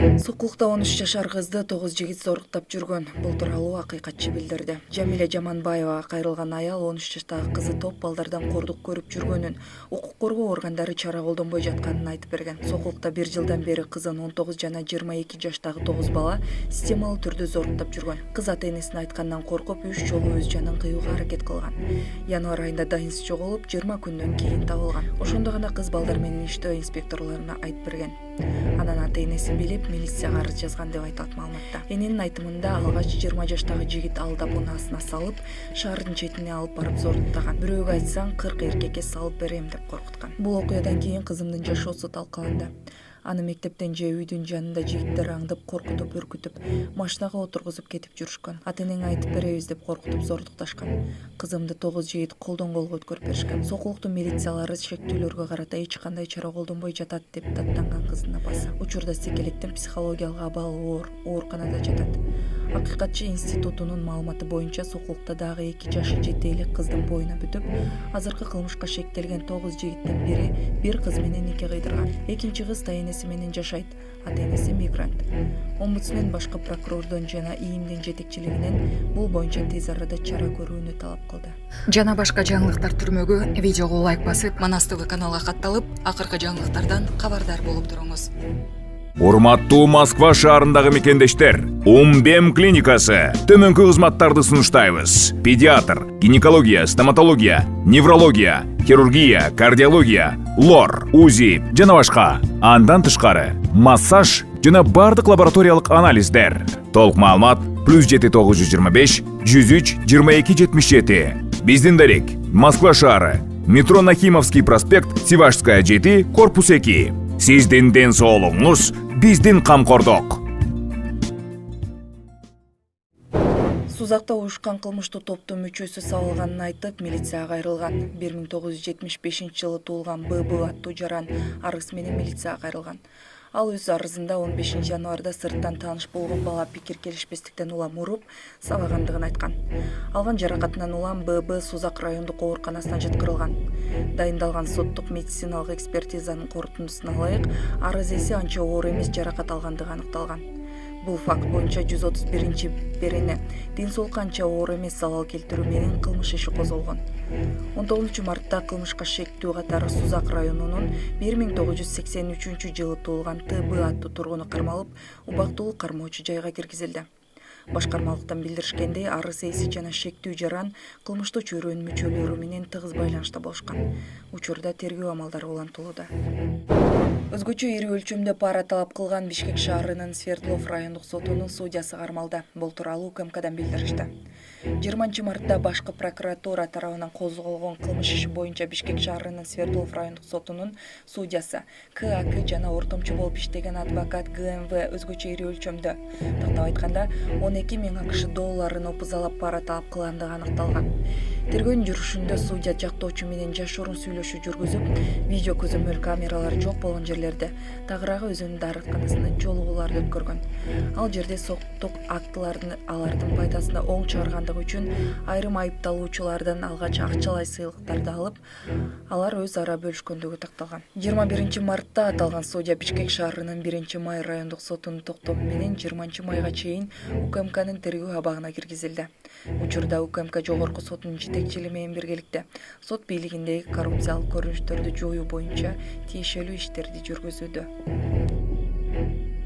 Сокулукта 13 жашар кызды 9 жигит зоруктап жүргөн. Бул тууралуу акыйкатчы билдирди. Жамиля Жаманбаевага кайрылган аял 13 жаштагы кызы топ балдардан кордук көрүп жүргөнүн, укук коргоо органдары чара колдонбой жатканын айтып берген. Сокулукта 1 жылдан бери кызын 19 жана 22 жаштагы 9 бала системалуу түрдө зоруктап жүргөн. Кыз ата-энесине айткандан коркуп 3 жолу өз жанын кыюуга аракет кылган. Январь айында дайынсыз жоголуп, 20 күндөн кийин табылган. Ошондо гана кыз балдар менен иштөө инспекторлоруна айтып берген. Анан ата-энеси билип, милицияга арыз жазган деп айтылат маалыматта. Эненин айтымында алгач 20 жаштагы жигит алдап унаасына салып, шаардын четине алып барып зоруктаган. Бирөөгө айтсаң 40 эркекке салып берем деп коркуткан. Бул окуядан кийин кызымдын жашоосу талкаланды. Аны мектептен же үйдүн жанында жигиттер аңдып, коркутуп, үркүтүп, машинага отургузуп кетип жүрүшкөн. Ата-энең айтып беребиз деп коркутуп зордукташкан. Кызымды 9 жигит колдон колго өткөрүп беришкен. Сокулуктун милициялары шектүүлөргө карата эч кандай чара колдонбой жатат деп даттанган кыздын апасы. Учурда Секелектин психологиялык абалы ооруканада жатат. Акыйкатчы институтунун маалыматы боюнча Сокулукта дагы 2 жашы жетейлик кыздын боюна бүтүп, азыркы кылмышка шектелген 9 жигиттин бири бир кыз менен нике кыйдырган. Экинчи кыз ата-энеси менен жашайт. Ата-энеси мигрант. Омбудсмен башкы прокурордон жана ИИМдин жетекчилигинен бул боюнча тез арада чара көрүүнү талап кылды. Жана башка жаңылыктар түрмөгү видеого лайк басып, Манас ТВ каналга катталып, акыркы жаңылыктардан кабардар болуп туруңуз. Урматтуу Москва шаарындагы мекендештер, Умбем клиникасы төмөнкү кызматтарды сунуштайбыз. Педиатр, гинекология, стоматология, неврология, хирургия, кардиология, лор, УЗИ жана башка. Андан тышкары массаж жана бардык лабораториялык анализдер. Толук маалымат +7 925 103 22 77. Биздин дарек Москва шаары, метро Нахимовский проспект, Севашская 7, корпус 2. Сиздин ден соолугуңуз биздин камкордук. Сузакта уюшкан кылмыштуу топтун мүчөсү сабылганын айтып, милицияга кайрылган. 1975 жылы туулган ББ аттуу жаран арыз менен милицияга кайрылган. Ал өз арызында 15 январда сырттан тааныш болгон бала пикир келишпестиктен улам уруп, сабагандыгын айткан. Алган жаракатынан улам ББ Сузак райондук ооруканасына жаткырылган. Дайындалган соттук медициналык экспертизанын корутундусуна ылайык, арыз ээси анча оор эмес жаракат алгандыгы аныкталган. Бул факт боюнча 131-берене ден соолукка анча оор эмес залал келтирүү менен кылмыш иши козголгон. 19 мартта кылмышка шектүү катары Сузак районунун 1983 жылы туулган ТБ аттуу тургуну кармалып, убактылуу кармоочу жайга киргизилди. Башкармалыктан билдиришкендей, арыз ээси жана шектүү жаран кылмыштуу чөйрөнүн мүчөлөрү менен тыгыз байланышта болушкан. Учурда тергөө амалдары улантылууда. Өзгөчө ири өлчөмдө пара талап кылган Бишкек шаарынын Свердлов райондук сотунун судьясы кармалды. Бул тууралуу УКМКдан билдиришти. 20 мартта башкы прокуратура тарабынан козголгон кылмыш иши боюнча Бишкек шаарынын Свердлов райондук сотунун судьясы КАК жана ортомчу болуп иштеген адвокат ГМВ өзгөчө ири өлчөмдө, тактап айтканда 12 миң АКШ долларын опузалап пара талап кылгандыгы аныкталган. Тергөөнүн жүрүшүндө судья жактоочу менен жашыруун сүйлөшүү жүргүзүп, видео көзөмөл камералары жок болгон жерлерде тагыраагы өзүнүн дарыканасында жолугууларды өткөргөн. Ал жерде соттук актылардын алардын пайдасына оң чыгаргандыгы үчүн айрым айыпталуучулардан алгач акчалай сыйлыктарды алып, алар өз ара бөлүшкөндүгү такталган. 21 мартта аталган судья Бишкек шаарынын 1 май райондук сотунун токтому менен 20 майга чейин УКМКнын тергөө абагына киргизилди. Учурда УКМК жогорку сотунун жетекчилиги менен биргеликте сот бийлигиндеги коррупциялык көрүнүштөрдү жоюу боюнча тиешелүү иштерди жүргүзүүдө.